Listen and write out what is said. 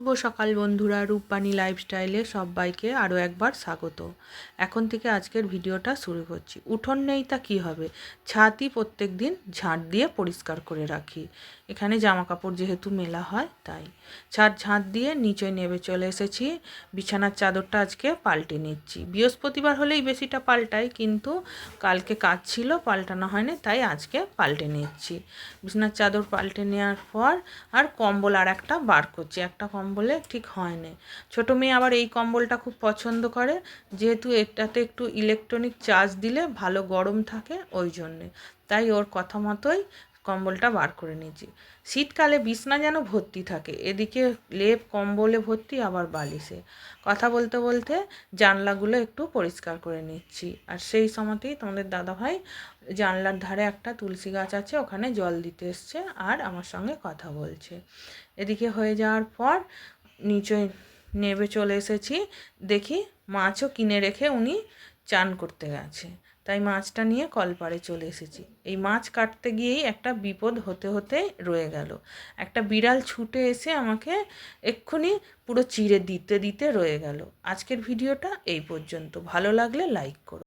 শুভ সকাল বন্ধুরা, রূপবাণী লাইফস্টাইলে সবাইকে আরও একবার স্বাগত। এখন থেকে আজকের ভিডিওটা শুরু করছি। উঠোন নেই তা কী হবে, ছাদই প্রত্যেক দিন ঝাঁট দিয়ে পরিষ্কার করে রাখি। এখানে জামা কাপড় যেহেতু মেলা হয় তাই ছাদ ঝাঁট দিয়ে নিচে নেমে চলে এসেছি। বিছানার চাদরটা আজকে পাল্টে নিচ্ছি। বৃহস্পতিবার হলেই বেশিটা পাল্টাই, কিন্তু কালকে কাজ ছিল পাল্টানো হয়নি, তাই আজকে পাল্টে নিচ্ছি। বিছানার চাদর পাল্টে নেওয়ার পর আর কম্বল আর একটা বার করছি। একটা কম্বলে ঠিক হয়নি। ছোটো মেয়ে আবার এই কম্বলটা খুব পছন্দ করে, যেহেতু এটাতে একটু ইলেকট্রনিক চার্জ দিলে ভালো গরম থাকে, ওই জন্যে। তাই ওর কথা মতোই কম্বলটা বার করে নিয়েছি। শীতকালে বিছনা যেন ভর্তি থাকে, এদিকে লেপ কম্বলে ভর্তি, আবার বালিশে। কথা বলতে বলতে জানলাগুলো একটু পরিষ্কার করে নিচ্ছি। আর সেই সময়তেই তোমাদের দাদাভাই জানলার ধারে একটা তুলসী গাছ আছে, ওখানে জল দিতে এসছে আর আমার সঙ্গে কথা বলছে। এদিকে হয়ে যাওয়ার পর নিচে নেমে চলে এসেছি। দেখি মাছও কিনে রেখে উনি চান করতে গেছে, তাই মাছটা নিয়ে কলপাড়ে চলে এসেছি। এই মাছ কাটতে গিয়েই একটা বিপদ হতে হতে রয়ে গেল। একটা বিড়াল ছুটে এসে আমাকে এক্ষুনি পুরো চিড়ে দিতে দিতে রয়ে গেল। আজকের ভিডিওটা এই পর্যন্ত। ভালো লাগলে লাইক করো।